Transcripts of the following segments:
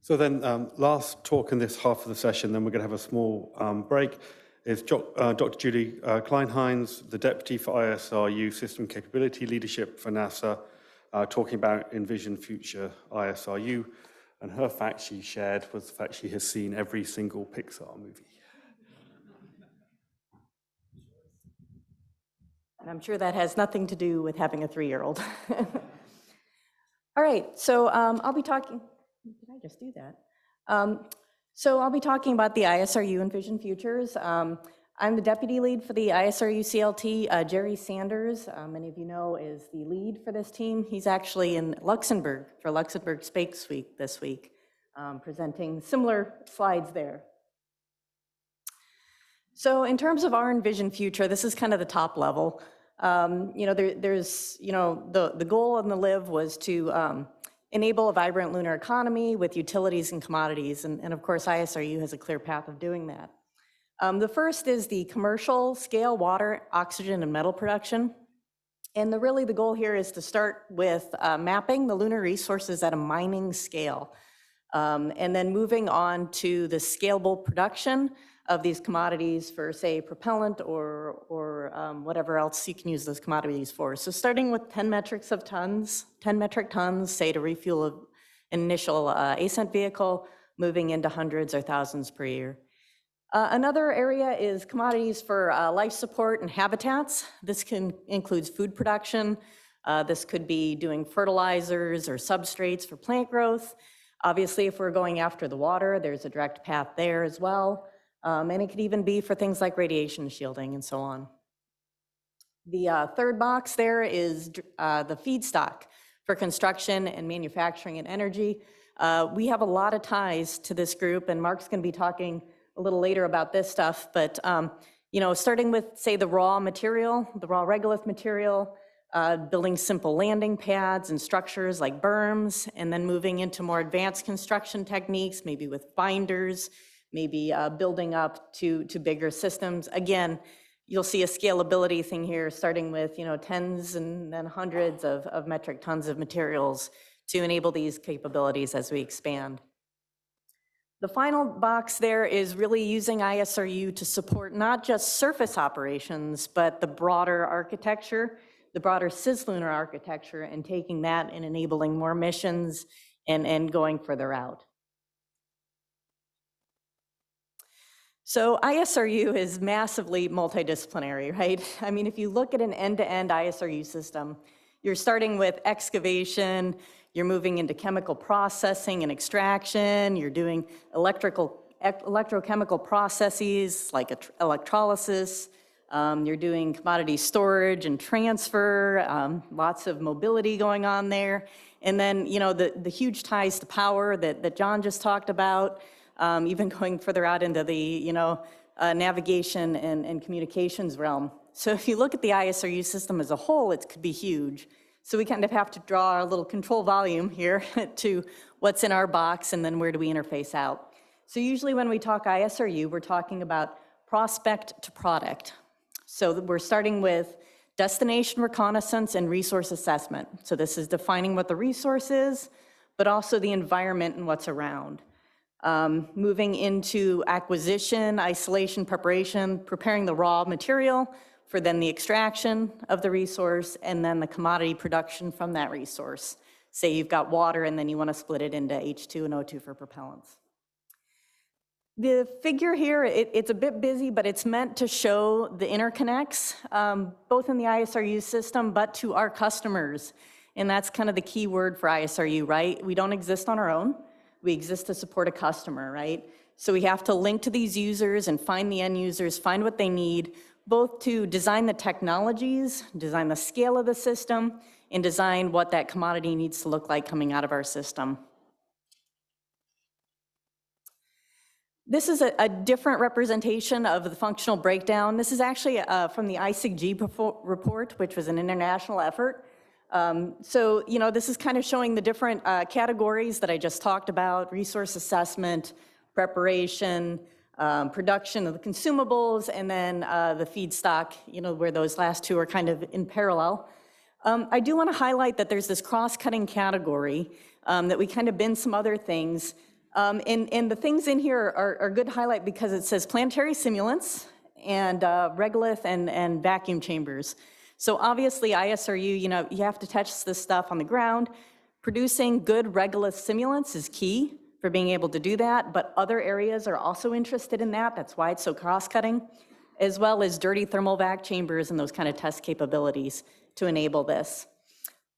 So then, last talk in this half of the session, then we're going to have a small break, is Dr. Julie Kleinhenz, the Deputy for ISRU System Capability Leadership for NASA, talking about Envisioned Future ISRU. And her fact she shared was the fact she has seen every single Pixar movie. And I'm sure that has nothing to do with having a 3-year-old. All right, so I'll be talking, did I just do that? So I'll be talking about the ISRU Envisioned Futures. I'm the deputy lead for the ISRU CLT. Jerry Sanders, many of you know, is the lead for this team. He's actually in Luxembourg for Luxembourg Space Week this week, presenting similar slides there. So in terms of our envisioned future, this is kind of the top level. There's the goal on the LIV was to enable a vibrant lunar economy with utilities and commodities. And of course, ISRU has a clear path of doing that. The first is the commercial scale water, oxygen, and metal production. And really the goal here is to start with mapping the lunar resources at a mining scale, and then moving on to the scalable production of these commodities for, say, propellant or whatever else you can use those commodities for. So starting with 10 metric tons, say, to refuel an initial ascent vehicle, moving into hundreds or thousands per year. Another area is commodities for life support and habitats. This includes food production. This could be doing fertilizers or substrates for plant growth. Obviously, if we're going after the water, there's a direct path there as well. And it could even be for things like radiation shielding and so on. The third box there is the feedstock for construction and manufacturing and energy. We have a lot of ties to this group, and Mark's going to be talking a little later about this stuff, but starting with, say, the raw material, the raw regolith material, building simple landing pads and structures like berms, and then moving into more advanced construction techniques, maybe with binders, maybe building up to bigger systems. Again, you'll see a scalability thing here, starting with tens and then hundreds of metric tons of materials to enable these capabilities as we expand. The final box there is really using ISRU to support not just surface operations, but the broader architecture, the broader cislunar architecture, and taking that and enabling more missions and going further out. So ISRU is massively multidisciplinary, right? I mean, if you look at an end-to-end ISRU system, you're starting with excavation, you're moving into chemical processing and extraction, you're doing electrochemical processes like electrolysis, you're doing commodity storage and transfer, lots of mobility going on there. And then, the huge ties to power that John just talked about, even going further out into the navigation and communications realm. So if you look at the ISRU system as a whole, it could be huge. So we kind of have to draw our little control volume here to what's in our box and then where do we interface out. So usually when we talk ISRU, we're talking about prospect to product. So we're starting with destination reconnaissance and resource assessment. So this is defining what the resource is, but also the environment and what's around. Moving into acquisition, isolation, preparation, preparing the raw material for then the extraction of the resource and then the commodity production from that resource. Say you've got water and then you want to split it into H2 and O2 for propellants. The figure here, it's a bit busy, but it's meant to show the interconnects, both in the ISRU system, but to our customers. And that's kind of the key word for ISRU, right? We don't exist on our own. We exist to support a customer, right? So we have to link to these users and find the end users, find what they need, both to design the technologies, design the scale of the system, and design what that commodity needs to look like coming out of our system. This is a different representation of the functional breakdown. This is actually from the ISRU report, which was an international effort. So, this is kind of showing the different categories that I just talked about: resource assessment, preparation, production of the consumables, and then the feedstock, where those last two are kind of in parallel. I do want to highlight that there's this cross-cutting category that we kind of bin some other things. And the things in here are good highlight because it says planetary simulants and regolith and vacuum chambers. So obviously ISRU, you have to test this stuff on the ground. Producing good regolith simulants is key for being able to do that, but other areas are also interested in that. That's why it's so cross-cutting, as well as dirty thermal vac chambers and those kind of test capabilities to enable this.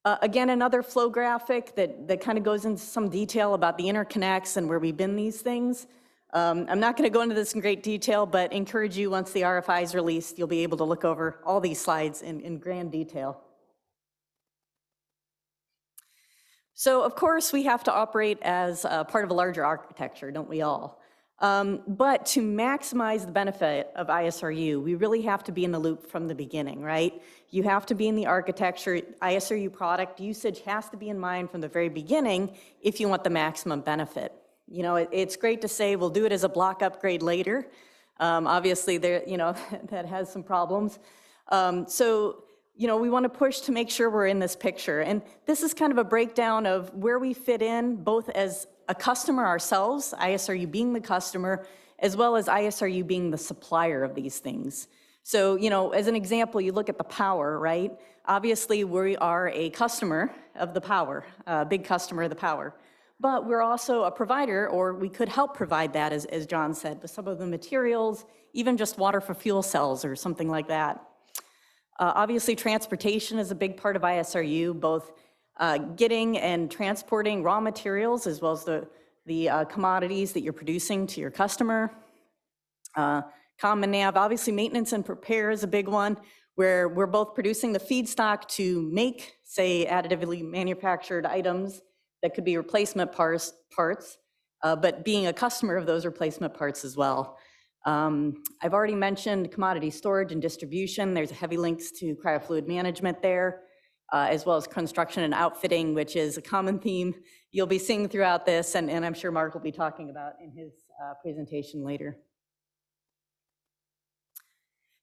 Again, another flow graphic that kind of goes into some detail about the interconnects and where we bin these things. I'm not going to go into this in great detail, but encourage you, once the RFI is released, you'll be able to look over all these slides in grand detail. So, of course, we have to operate as part of a larger architecture, don't we all? But to maximize the benefit of ISRU, we really have to be in the loop from the beginning, right? You have to be in the architecture. ISRU product usage has to be in mind from the very beginning if you want the maximum benefit. It's great to say we'll do it as a block upgrade later. Obviously, that has some problems. We want to push to make sure we're in this picture. And this is kind of a breakdown of where we fit in, both as a customer ourselves, ISRU being the customer, as well as ISRU being the supplier of these things. So, as an example, you look at the power, right? Obviously, we are a customer of the power, a big customer of the power. But we're also a provider, or we could help provide that, as John said, with some of the materials, even just water for fuel cells or something like that. Obviously, transportation is a big part of ISRU, both getting and transporting raw materials as well as the commodities that you're producing to your customer. Common nav, obviously maintenance and repair is a big one, where we're both producing the feedstock to make, say, additively manufactured items that could be replacement parts, but being a customer of those replacement parts as well. I've already mentioned commodity storage and distribution. There's heavy links to cryofluid management there, as well as construction and outfitting, which is a common theme you'll be seeing throughout this, and I'm sure Mark will be talking about in his presentation later.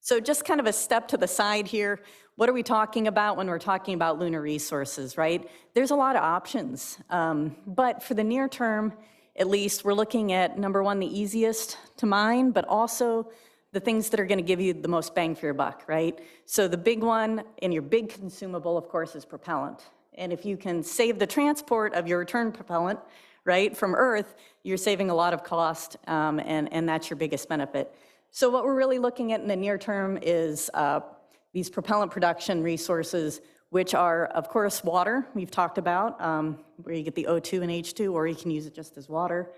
So just kind of a step to the side here. What are we talking about when we're talking about lunar resources, right? There's a lot of options, but for the near term, at least, we're looking at, number one, the easiest to mine, but also the things that are going to give you the most bang for your buck, right? So the big one and your big consumable, of course, is propellant. And if you can save the transport of your return propellant, right, from Earth, you're saving a lot of cost, and that's your biggest benefit. So what we're really looking at in the near term is these propellant production resources, which are, of course, water, we've talked about, where you get the O2 and H2, or you can use it just as water.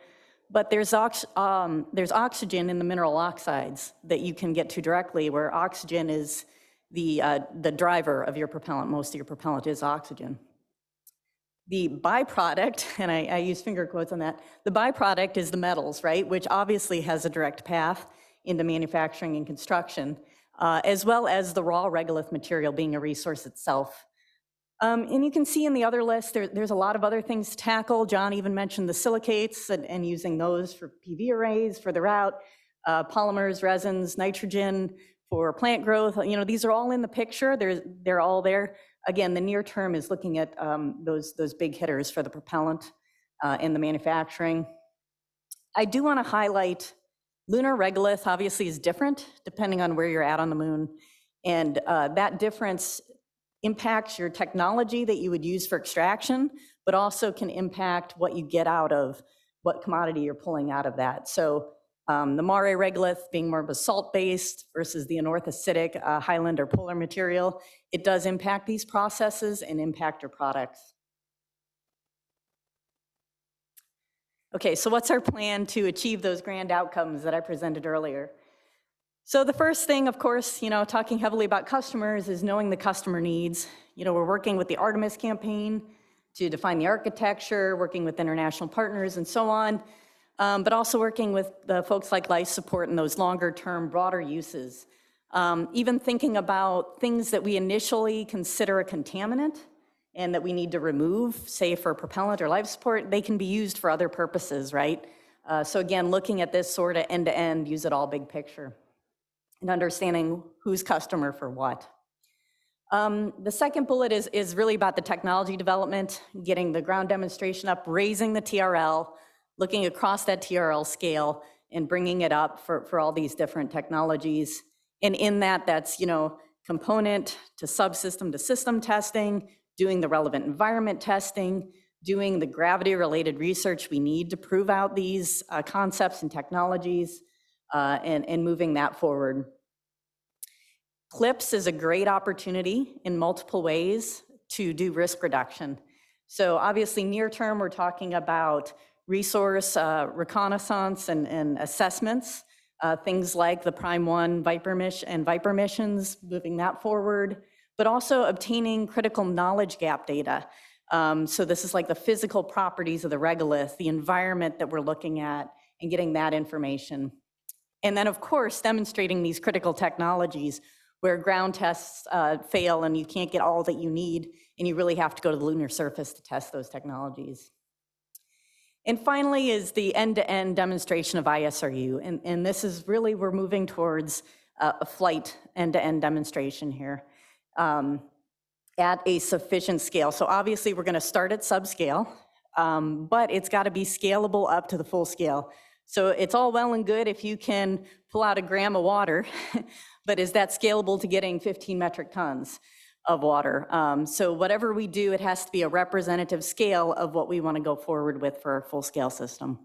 But there's oxygen in the mineral oxides that you can get to directly, where oxygen is the driver of your propellant. Most of your propellant is oxygen. The byproduct, and I use finger quotes on that, the byproduct is the metals, right, which obviously has a direct path into manufacturing and construction, as well as the raw regolith material being a resource itself. And you can see in the other list, there's a lot of other things to tackle. John even mentioned the silicates and using those for PV arrays further out, polymers, resins, nitrogen for plant growth. These are all in the picture. They're all there. Again, the near term is looking at those big hitters for the propellant in the manufacturing. I do want to highlight lunar regolith obviously is different depending on where you're at on the moon. And that difference impacts your technology that you would use for extraction, but also can impact what you get out of what commodity you're pulling out of that. So the Mare regolith being more of a salt-based versus the anorthosidic highland or polar material, it does impact these processes and impact your products. Okay, so what's our plan to achieve those grand outcomes that I presented earlier? So the first thing, of course, talking heavily about customers is knowing the customer needs. We're working with the Artemis campaign to define the architecture, working with international partners and so on, but also working with the folks like life support and those longer term, broader uses. Even thinking about things that we initially consider a contaminant and that we need to remove, say for propellant or life support, they can be used for other purposes, right? So again, looking at this sort of end to end, use it all big picture, and understanding who's customer for what. The second bullet is really about the technology development, getting the ground demonstration up, raising the TRL, looking across that TRL scale and bringing it up for all these different technologies. And in that, that's, component to subsystem to system testing, doing the relevant environment testing, doing the gravity-related research we need to prove out these concepts and technologies, and moving that forward. CLIPS is a great opportunity in multiple ways to do risk reduction. So obviously near term, we're talking about resource reconnaissance and assessments, things like the Prime 1 Viper missions, moving that forward, but also obtaining critical knowledge gap data. So this is like the physical properties of the regolith, the environment that we're looking at, and getting that information. And then of course, demonstrating these critical technologies where ground tests fail and you can't get all that you need, and you really have to go to the lunar surface to test those technologies. And finally is the end-to-end demonstration of ISRU. And this is really, we're moving towards a flight end-to-end demonstration here at a sufficient scale. So obviously we're gonna start at subscale, but it's gotta be scalable up to the full scale. So it's all well and good if you can pull out a gram of water, but is that scalable to getting 15 metric tons of water? So whatever we do, it has to be a representative scale of what we want to go forward with for a full-scale system.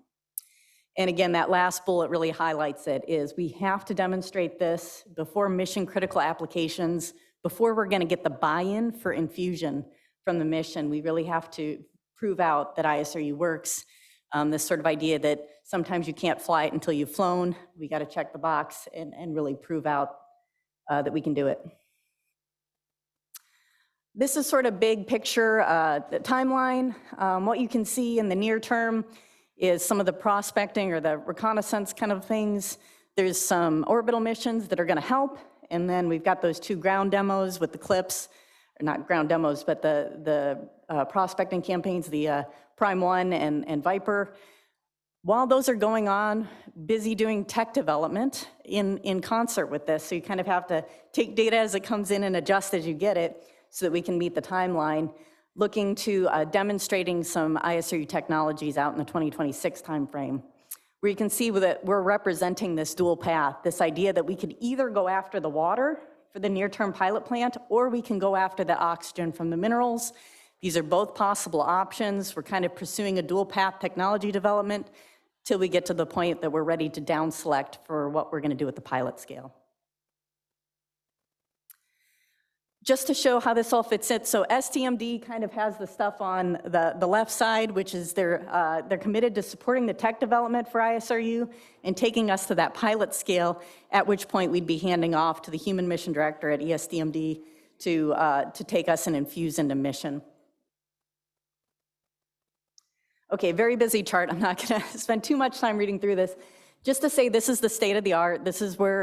And again, that last bullet really highlights it, is we have to demonstrate this before mission-critical applications, before we're going to get the buy-in for infusion from the mission. We really have to prove out that ISRU works. This sort of idea that sometimes you can't fly it until you've flown. We got to check the box and really prove out that we can do it. This is sort of big picture, the timeline. What you can see in the near term is some of the prospecting or the reconnaissance kind of things. There's some orbital missions that are going to help. And then we've got those 2 ground demos with the CLIPS, or not ground demos, but the prospecting campaigns, the Prime 1 and Viper. While those are going on, busy doing tech development in concert with this. So you kind of have to take data as it comes in and adjust as you get it, so that we can meet the timeline, looking to demonstrating some ISRU technologies out in the 2026 timeframe, where you can see that we're representing this dual path, this idea that we could either go after the water for the near-term pilot plant, or we can go after the oxygen from the minerals. These are both possible options. We're kind of pursuing a dual path technology development till we get to the point that we're ready to down select for what we're going to do at the pilot scale. Just to show how this all fits in, so STMD kind of has the stuff on the left side, which is they're committed to supporting the tech development for ISRU and taking us to that pilot scale, at which point we'd be handing off to the human mission director at ESDMD to take us and infuse into mission. Okay, very busy chart. I'm not gonna spend too much time reading through this. Just to say this is the state of the art. This is where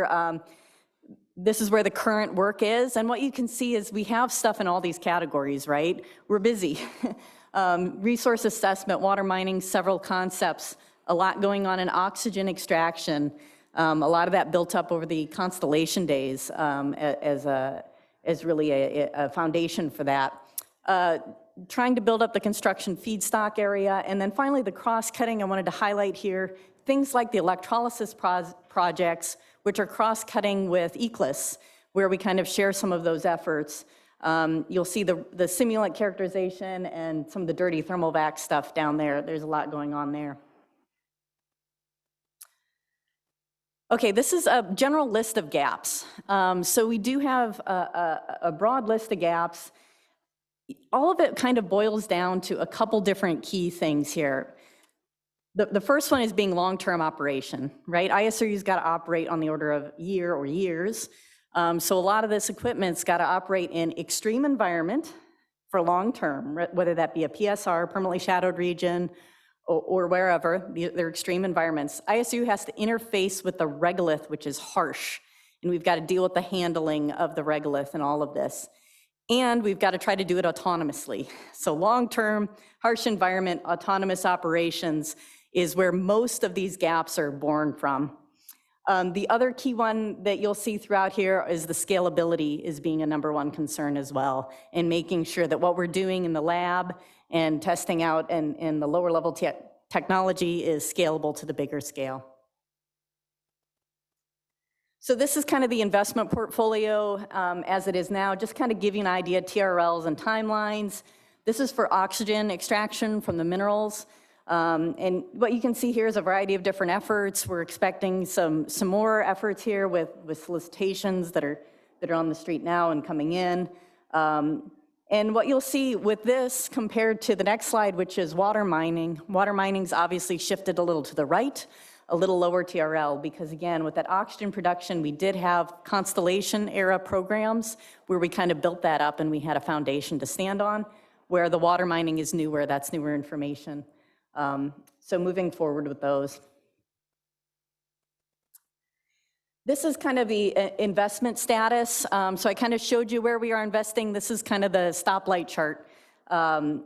the current work is. And what you can see is we have stuff in all these categories, right? We're busy. Resource assessment, water mining, several concepts, a lot going on in oxygen extraction. A lot of that built up over the Constellation days as really a foundation for that. Trying to build up the construction feedstock area. And then finally, the cross-cutting I wanted to highlight here, things like the electrolysis projects, which are cross-cutting with ECLIS, where we kind of share some of those efforts. You'll see the simulant characterization and some of the dirty thermal vac stuff down there. There's a lot going on there. Okay, this is a general list of gaps. So we do have a broad list of gaps. All of it kind of boils down to a couple different key things here. The first one is being long-term operation, right? ISRU's got to operate on the order of year or years. So a lot of this equipment's got to operate in extreme environment for long-term, whether that be a PSR, permanently shadowed region, or wherever, they're extreme environments. ISRU has to interface with the regolith, which is harsh, and we've got to deal with the handling of the regolith and all of this. And we've got to try to do it autonomously. So long-term, harsh environment, autonomous operations is where most of these gaps are born from. The other key one that you'll see throughout here is the scalability is being a #1 concern as well, and making sure that what we're doing in the lab and testing out in the lower level technology is scalable to the bigger scale. So this is kind of the investment portfolio as it is now, just kind of give you an idea, TRLs and timelines. This is for oxygen extraction from the minerals. And what you can see here is a variety of different efforts. We're expecting some more efforts here with solicitations that are on the street now and coming in. And what you'll see with this compared to the next slide, which is water mining, water mining's obviously shifted a little to the right, a little lower TRL, because again, with that oxygen production, we did have Constellation era programs where we kind of built that up and we had a foundation to stand on, where the water mining is newer, that's newer information. So moving forward with those. This is kind of the investment status. So I kind of showed you where we are investing. This is kind of the stoplight chart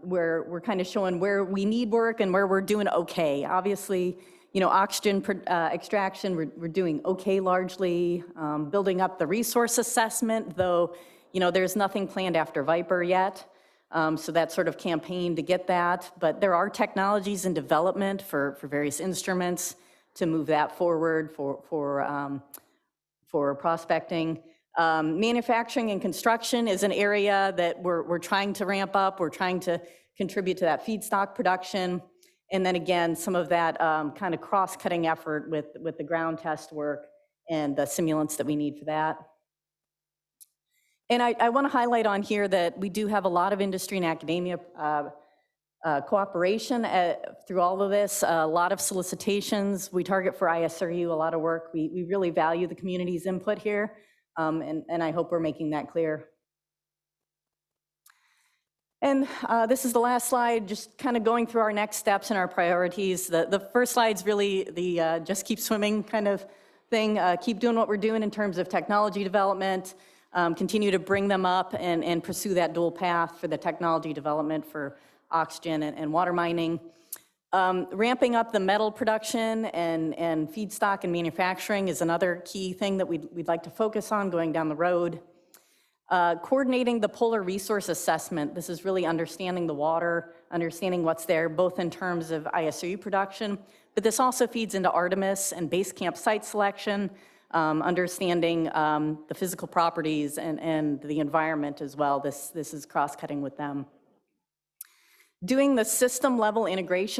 where we're kind of showing where we need work and where we're doing okay. Obviously, you know, oxygen extraction, we're doing okay largely. Building up the resource assessment, though, you know, there's nothing planned after Viper yet. So that sort of campaign to get that. But there are technologies in development for various instruments to move that forward for prospecting. Manufacturing and construction is an area that we're trying to ramp up. We're trying to contribute to that feedstock production. And then again, some of that kind of cross-cutting effort with the ground test work and the simulants that we need for that. And I want to highlight on here that we do have a lot of industry and academia cooperation through all of this, a lot of solicitations. We target for ISRU a lot of work. We really value the community's input here, and I hope we're making that clear. And this is the last slide, just kind of going through our next steps and our priorities. The first slide's really the just keep swimming kind of thing. Keep doing what we're doing in terms of technology development, continue to bring them up and pursue that dual path for the technology development for oxygen and water mining. Ramping up the metal production and feedstock and manufacturing is another key thing that we'd like to focus on going down the road. Coordinating the polar resource assessment. This is really understanding the water, understanding what's there, both in terms of ISRU production, but this also feeds into Artemis and base camp site selection, understanding the physical properties and the environment as well. This is cross-cutting with them. Doing the system level integration